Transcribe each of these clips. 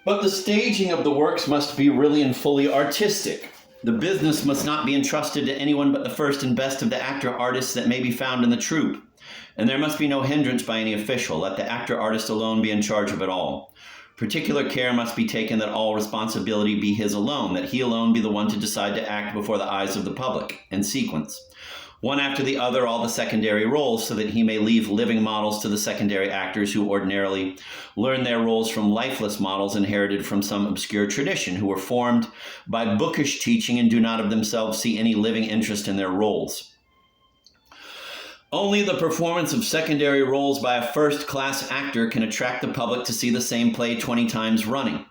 But the staging of the works must be really and fully artistic. The business must not be entrusted to anyone but the first and best of the actor-artists that may be found in the troupe. And there must be no hindrance by any official. Let the actor-artist alone be in charge of it all. Particular care must be taken that all responsibility be his alone, that he alone be the one to decide to act before the eyes of the public, in sequence, one after the other, all the secondary roles, so that he may leave living models to the secondary actors who ordinarily learn their roles from lifeless models inherited from some obscure tradition, who were formed by bookish teaching and do not of themselves see any living interest in their roles. Only the performance of secondary roles by a first-class actor can attract the public to see the same play 20 times running.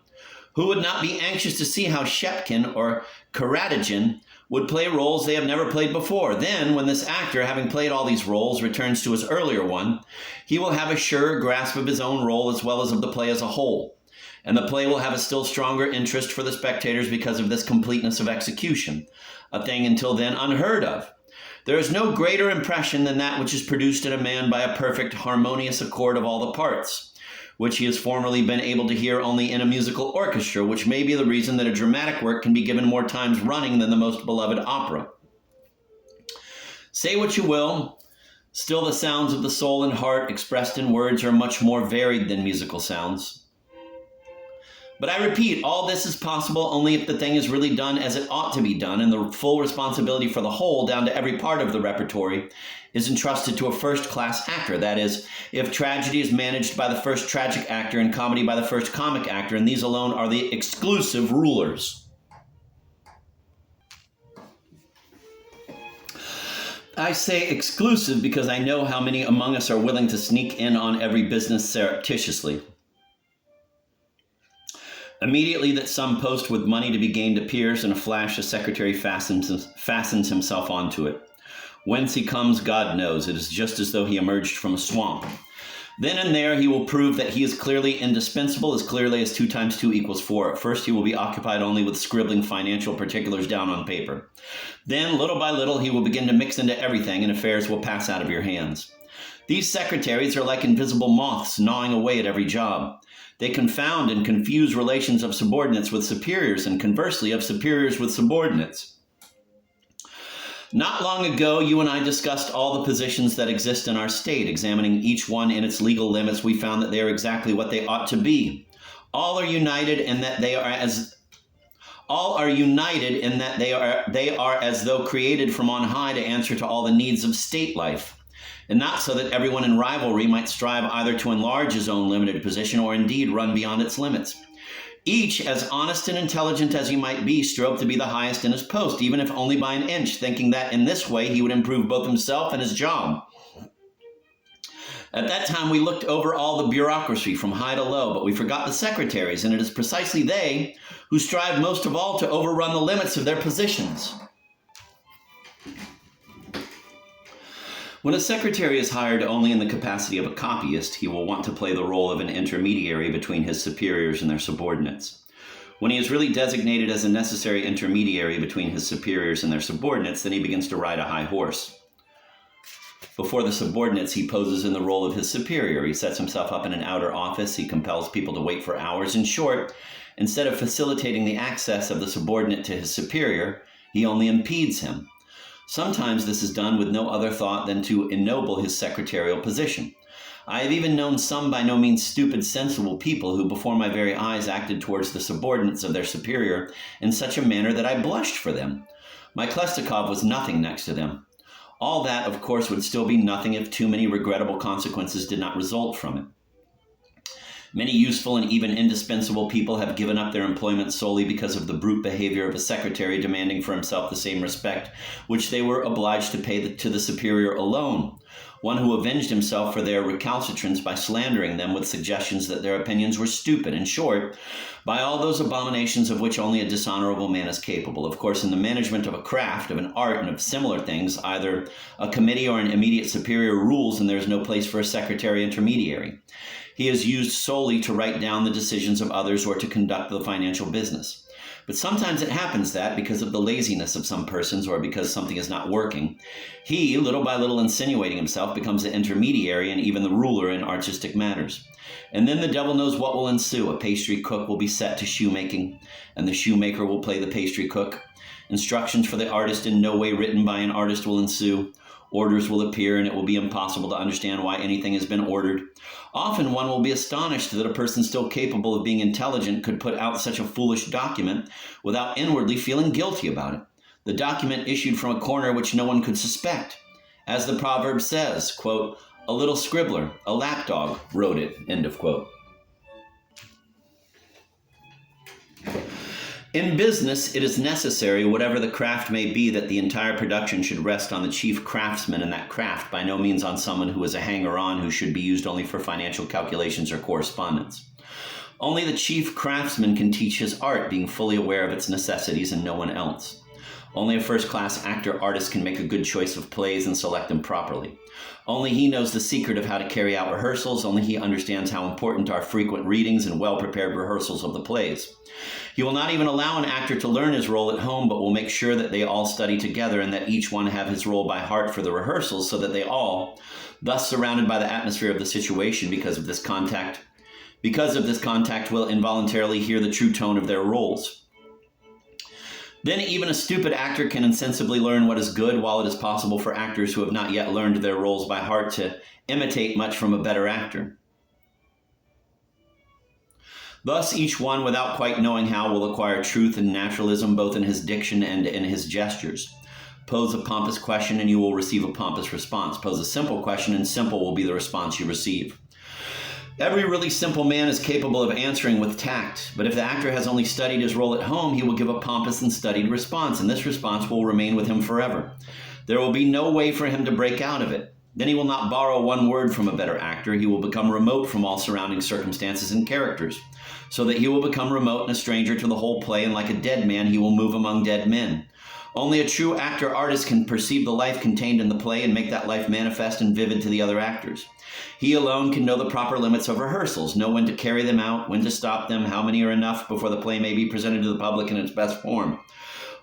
Who would not be anxious to see how Shepkin or Karadagin would play roles they have never played before? Then, when this actor, having played all these roles, returns to his earlier one, he will have a surer grasp of his own role as well as of the play as a whole. And the play will have a still stronger interest for the spectators because of this completeness of execution, a thing until then unheard of. There is no greater impression than that which is produced in a man by a perfect, harmonious accord of all the parts, which he has formerly been able to hear only in a musical orchestra, which may be the reason that a dramatic work can be given more times running than the most beloved opera. Say what you will, still the sounds of the soul and heart expressed in words are much more varied than musical sounds. But I repeat, all this is possible only if the thing is really done as it ought to be done, and the full responsibility for the whole, down to every part of the repertory, is entrusted to a first-class actor. That is, if tragedy is managed by the first tragic actor and comedy by the first comic actor, and these alone are the exclusive rulers. I say exclusive because I know how many among us are willing to sneak in on every business surreptitiously. Immediately that some post with money to be gained appears, in a flash a secretary fastens himself onto it. Whence he comes, God knows. It is just as though he emerged from a swamp. Then and there he will prove that he is clearly indispensable, as clearly as 2 times 2 equals 4. At first he will be occupied only with scribbling financial particulars down on paper. Then, little by little, he will begin to mix into everything, and affairs will pass out of your hands. These secretaries are like invisible moths gnawing away at every job. They confound and confuse relations of subordinates with superiors, and conversely of superiors with subordinates. Not long ago, you and I discussed all the positions that exist in our state. Examining each one in its legal limits, we found that they are exactly what they ought to be. All are united in that they are as though created from on high to answer to all the needs of state life, and not so that everyone in rivalry might strive either to enlarge his own limited position or indeed run beyond its limits. Each, as honest and intelligent as he might be, strove to be the highest in his post, even if only by an inch, thinking that in this way he would improve both himself and his job. At that time we looked over all the bureaucracy from high to low, but we forgot the secretaries, and it is precisely they who strive most of all to overrun the limits of their positions. When a secretary is hired only in the capacity of a copyist, he will want to play the role of an intermediary between his superiors and their subordinates. When he is really designated as a necessary intermediary between his superiors and their subordinates, then he begins to ride a high horse. Before the subordinates, he poses in the role of his superior. He sets himself up in an outer office. He compels people to wait for hours. In short, instead of facilitating the access of the subordinate to his superior, he only impedes him. Sometimes this is done with no other thought than to ennoble his secretarial position. I have even known some by no means stupid, sensible people who before my very eyes acted towards the subordinates of their superior in such a manner that I blushed for them. My Klestikov was nothing next to them. All that, of course, would still be nothing if too many regrettable consequences did not result from it. Many useful and even indispensable people have given up their employment solely because of the brute behavior of a secretary demanding for himself the same respect which they were obliged to pay to the superior alone. One who avenged himself for their recalcitrance by slandering them with suggestions that their opinions were stupid. In short, by all those abominations of which only a dishonorable man is capable. Of course, in the management of a craft, of an art, and of similar things, either a committee or an immediate superior rules, and there is no place for a secretary intermediary. He is used solely to write down the decisions of others or to conduct the financial business. But sometimes it happens that, because of the laziness of some persons or because something is not working, he, little by little insinuating himself, becomes the intermediary and even the ruler in artistic matters. And then the devil knows what will ensue. A pastry cook will be set to shoemaking, and the shoemaker will play the pastry cook. Instructions for the artist in no way written by an artist will ensue. Orders will appear, and it will be impossible to understand why anything has been ordered. Often one will be astonished that a person still capable of being intelligent could put out such a foolish document without inwardly feeling guilty about it. The document issued from a corner which no one could suspect. As the proverb says, quote, "A little scribbler, a lapdog, wrote it," end of quote. In business, it is necessary, whatever the craft may be, that the entire production should rest on the chief craftsman in that craft, by no means on someone who is a hanger-on who should be used only for financial calculations or correspondence. Only the chief craftsman can teach his art, being fully aware of its necessities, and no one else. Only a first-class actor-artist can make a good choice of plays and select them properly. Only he knows the secret of how to carry out rehearsals. Only he understands how important are frequent readings and well-prepared rehearsals of the plays. He will not even allow an actor to learn his role at home, but will make sure that they all study together and that each one have his role by heart for the rehearsals, so that they all, thus surrounded by the atmosphere of the situation because of this contact, will involuntarily hear the true tone of their roles. Then even a stupid actor can insensibly learn what is good, while it is possible for actors who have not yet learned their roles by heart to imitate much from a better actor. Thus, each one, without quite knowing how, will acquire truth and naturalism both in his diction and in his gestures. Pose a pompous question and you will receive a pompous response. Pose a simple question and simple will be the response you receive. Every really simple man is capable of answering with tact, but if the actor has only studied his role at home, he will give a pompous and studied response, and this response will remain with him forever. There will be no way for him to break out of it. Then he will not borrow one word from a better actor. He will become remote from all surrounding circumstances and characters, so that he will become remote and a stranger to the whole play, and like a dead man, he will move among dead men. Only a true actor-artist can perceive the life contained in the play and make that life manifest and vivid to the other actors. He alone can know the proper limits of rehearsals, know when to carry them out, when to stop them, how many are enough before the play may be presented to the public in its best form.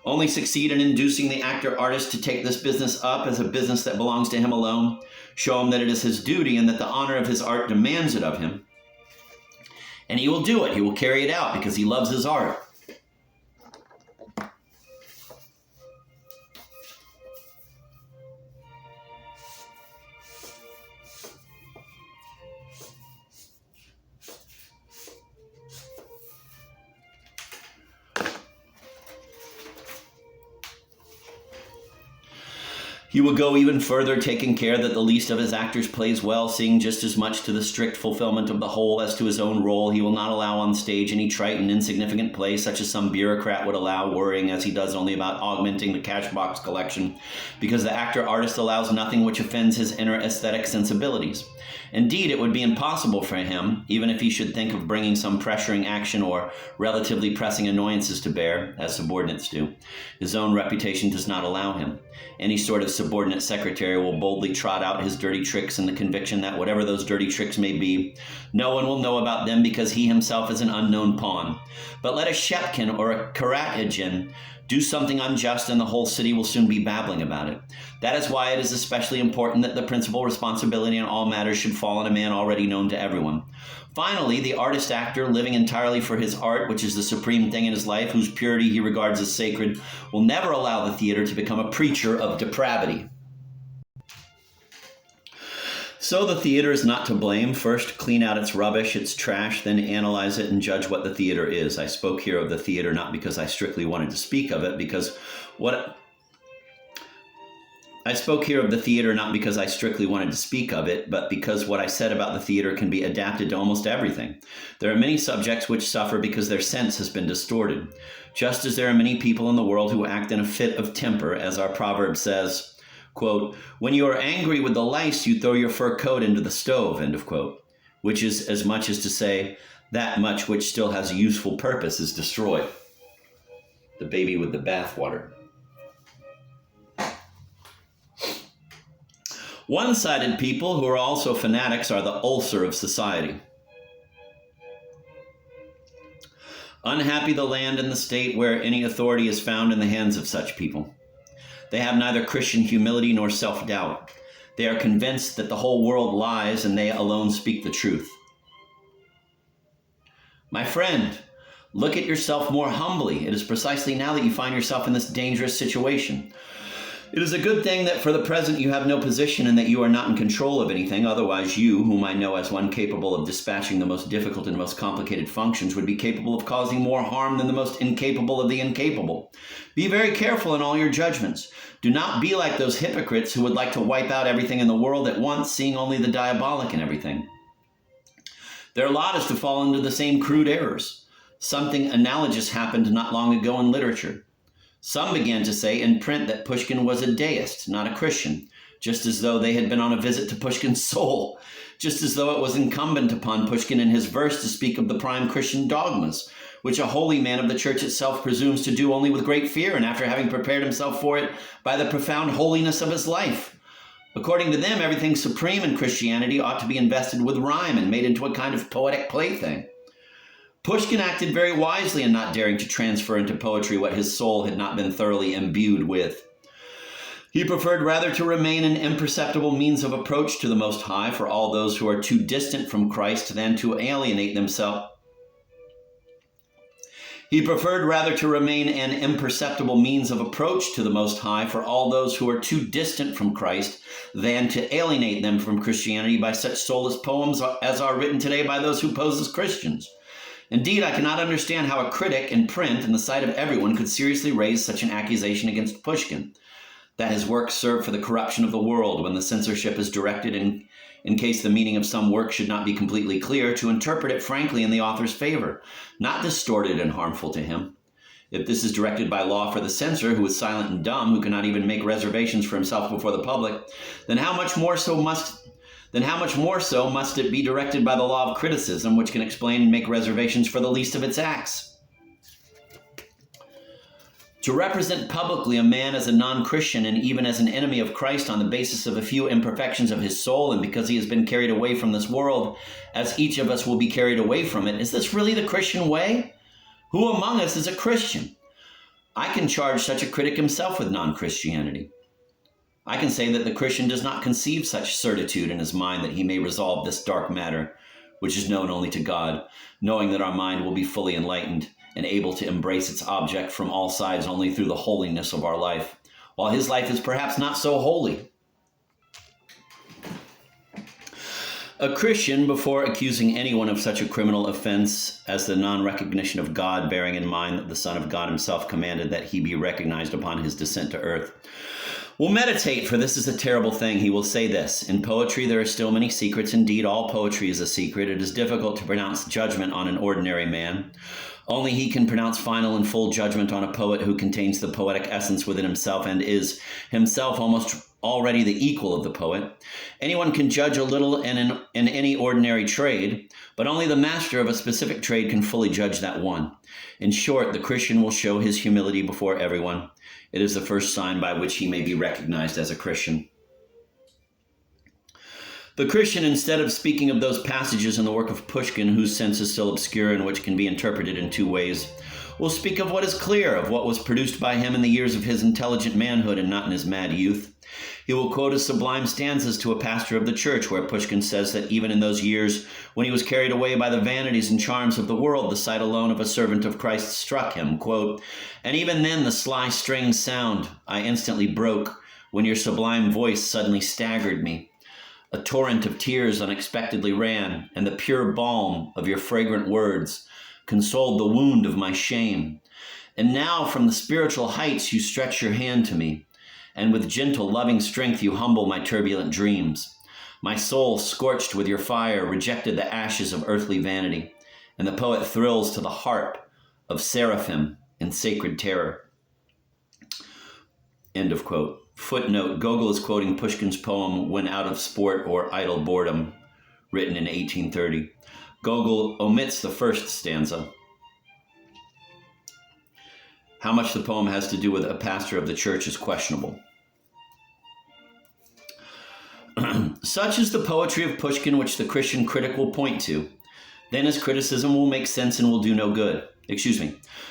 Only succeed in inducing the actor-artist to take this business up as a business that belongs to him alone, show him that it is his duty and that the honor of his art demands it of him. And he will do it. He will carry it out because he loves his art. He will go even further, taking care that the least of his actors plays well, seeing just as much to the strict fulfillment of the whole as to his own role. He will not allow on stage any trite and insignificant play, such as some bureaucrat would allow, worrying as he does only about augmenting the cash box collection, because the actor-artist allows nothing which offends his inner aesthetic sensibilities. Indeed, it would be impossible for him, even if he should think of bringing some pressuring action or relatively pressing annoyances to bear, as subordinates do. His own reputation does not allow him. Any sort of subordinate secretary will boldly trot out his dirty tricks in the conviction that whatever those dirty tricks may be, no one will know about them because he himself is an unknown pawn. But let a Shepkin or a Karategin do something unjust and the whole city will soon be babbling about it. That is why it is especially important that the principal responsibility in all matters should fall on a man already known to everyone. Finally, the artist-actor, living entirely for his art, which is the supreme thing in his life, whose purity he regards as sacred, will never allow the theater to become a preacher of depravity. So the theater is not to blame. First, clean out its rubbish, its trash, then analyze it and judge what the theater is. I spoke here of the theater not because I strictly wanted to speak of it, because I spoke here of the theater not because I strictly wanted to speak of it, but because what I said about the theater can be adapted to almost everything. There are many subjects which suffer because their sense has been distorted, just as there are many people in the world who act in a fit of temper, as our proverb says, quote, "When you are angry with the lice, you throw your fur coat into the stove," end of quote, which is as much as to say that much which still has a useful purpose is destroyed. The baby with the bathwater. One-sided people who are also fanatics are the ulcer of society. Unhappy the land and the state where any authority is found in the hands of such people. They have neither Christian humility nor self-doubt. They are convinced that the whole world lies and they alone speak the truth. My friend, look at yourself more humbly. It is precisely now that you find yourself in this dangerous situation. It is a good thing that for the present you have no position and that you are not in control of anything. Otherwise you, whom I know as one capable of dispatching the most difficult and most complicated functions, would be capable of causing more harm than the most incapable of the incapable. Be very careful in all your judgments. Do not be like those hypocrites who would like to wipe out everything in the world at once, seeing only the diabolic in everything. Their lot is to fall into the same crude errors. Something analogous happened not long ago in literature. Some began to say in print that Pushkin was a deist, not a Christian, just as though they had been on a visit to Pushkin's soul, just as though it was incumbent upon Pushkin in his verse to speak of the prime Christian dogmas, which a holy man of the church itself presumes to do only with great fear and after having prepared himself for it by the profound holiness of his life. According to them, everything supreme in Christianity ought to be invested with rhyme and made into a kind of poetic plaything. Pushkin acted very wisely in not daring to transfer into poetry what his soul had not been thoroughly imbued with. He preferred rather to remain an imperceptible means of approach to the Most High for all those who are too distant from Christ than to alienate themselves. He preferred rather to remain an imperceptible means of approach to the Most High for all those who are too distant from Christ than to alienate them from Christianity by such soulless poems as are written today by those who pose as Christians. Indeed, I cannot understand how a critic in print, in the sight of everyone, could seriously raise such an accusation against Pushkin, that his works serve for the corruption of the world when the censorship is directed in case the meaning of some work should not be completely clear, to interpret it frankly in the author's favor, not distorted and harmful to him. If this is directed by law for the censor, who is silent and dumb, who cannot even make reservations for himself before the public, then how much more so must it be directed by the law of criticism, which can explain and make reservations for the least of its acts? To represent publicly a man as a non-Christian and even as an enemy of Christ on the basis of a few imperfections of his soul and because he has been carried away from this world, as each of us will be carried away from it, is this really the Christian way? Who among us is a Christian? I can charge such a critic himself with non-Christianity. I can say that the Christian does not conceive such certitude in his mind that he may resolve this dark matter, which is known only to God, knowing that our mind will be fully enlightened and able to embrace its object from all sides only through the holiness of our life, while his life is perhaps not so holy. A Christian, before accusing anyone of such a criminal offense as the non-recognition of God, bearing in mind that the Son of God himself commanded that he be recognized upon his descent to earth, will meditate, for this is a terrible thing. He will say this: in poetry there are still many secrets. Indeed, all poetry is a secret. It is difficult to pronounce judgment on an ordinary man. Only he can pronounce final and full judgment on a poet who contains the poetic essence within himself and is himself almost already the equal of the poet. Anyone can judge a little in any ordinary trade, but only the master of a specific trade can fully judge that one. In short, the Christian will show his humility before everyone. It is the first sign by which he may be recognized as a Christian. The Christian, instead of speaking of those passages in the work of Pushkin whose sense is still obscure and which can be interpreted in two ways, will speak of what is clear, of what was produced by him in the years of his intelligent manhood and not in his mad youth. He will quote his sublime stanzas to a pastor of the church, where Pushkin says that even in those years when he was carried away by the vanities and charms of the world, the sight alone of a servant of Christ struck him, quote, and even then the sly strings sound I instantly broke when your sublime voice suddenly staggered me. A torrent of tears unexpectedly ran, and the pure balm of your fragrant words consoled the wound of my shame. And now from the spiritual heights you stretch your hand to me, and with gentle, loving strength you humble my turbulent dreams. My soul, scorched with your fire, rejected the ashes of earthly vanity, and the poet thrills to the harp of seraphim in sacred terror. End of quote. Footnote: Gogol is quoting Pushkin's poem When Out of Sport or Idle Boredom, written in 1830. Gogol omits the first stanza. How much the poem has to do with a pastor of the church is questionable. Such is the poetry of Pushkin which the Christian critic will point to. Then his criticism will make sense and will do no good.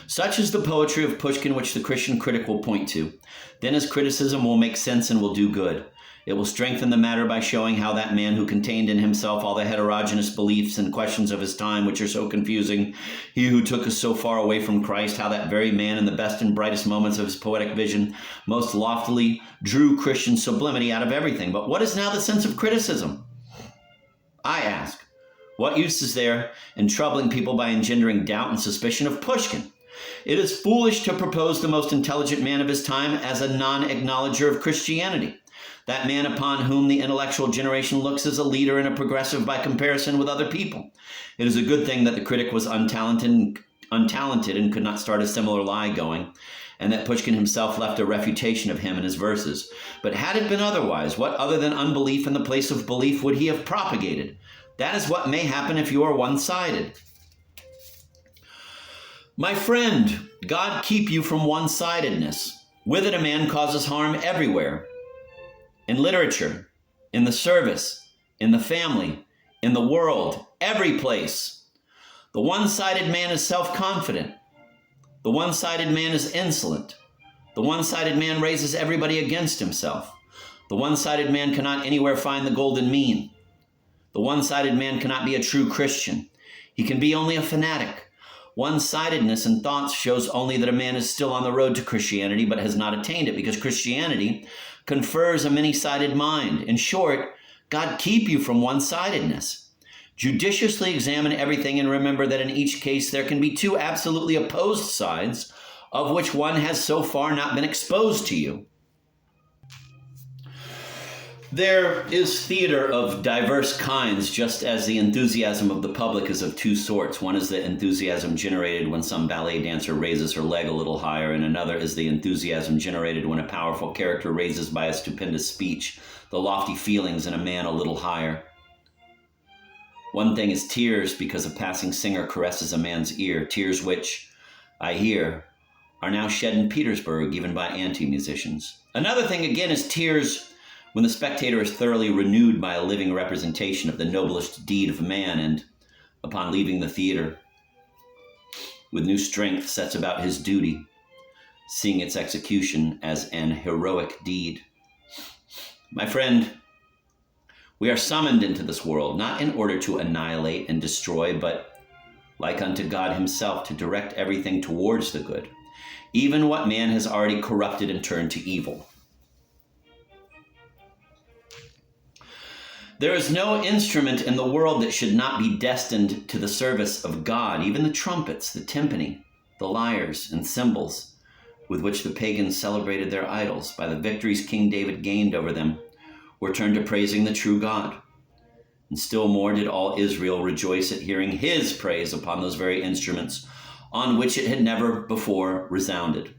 Such is the poetry of Pushkin which the Christian critic will point to. Then his criticism will make sense and will do good. It will strengthen the matter by showing how that man who contained in himself all the heterogeneous beliefs and questions of his time which are so confusing, he who took us so far away from Christ, how that very man in the best and brightest moments of his poetic vision most loftily drew Christian sublimity out of everything. But what is now the sense of criticism? I ask. What use is there in troubling people by engendering doubt and suspicion of Pushkin? It is foolish to propose the most intelligent man of his time as a non-acknowledger of Christianity, that man upon whom the intellectual generation looks as a leader and a progressive by comparison with other people. It is a good thing that the critic was untalented and could not start a similar lie going, and that Pushkin himself left a refutation of him in his verses. But had it been otherwise, what other than unbelief in the place of belief would he have propagated? That is what may happen if you are one-sided. My friend, God keep you from one-sidedness. With it, a man causes harm everywhere. In literature, in the service, in the family, in the world, every place. The one-sided man is self-confident. The one-sided man is insolent. The one-sided man raises everybody against himself. The one-sided man cannot anywhere find the golden mean. The one-sided man cannot be a true Christian. He can be only a fanatic. One-sidedness in thoughts shows only that a man is still on the road to Christianity but has not attained it, because Christianity confers a many-sided mind. In short, God keep you from one-sidedness. Judiciously examine everything and remember that in each case there can be two absolutely opposed sides, of which one has so far not been exposed to you. There is theater of diverse kinds, just as the enthusiasm of the public is of two sorts. One is the enthusiasm generated when some ballet dancer raises her leg a little higher, and another is the enthusiasm generated when a powerful character raises by a stupendous speech the lofty feelings in a man a little higher. One thing is tears because a passing singer caresses a man's ear, tears which, I hear, are now shed in Petersburg even by anti-musicians. Another thing again is tears when the spectator is thoroughly renewed by a living representation of the noblest deed of man, and, upon leaving the theater, with new strength sets about his duty, seeing its execution as an heroic deed. My friend, we are summoned into this world, not in order to annihilate and destroy, but, like unto God himself, to direct everything towards the good, even what man has already corrupted and turned to evil. There is no instrument in the world that should not be destined to the service of God. Even the trumpets, the timpani, the lyres and cymbals with which the pagans celebrated their idols by the victories King David gained over them were turned to praising the true God. And still more did all Israel rejoice at hearing his praise upon those very instruments on which it had never before resounded.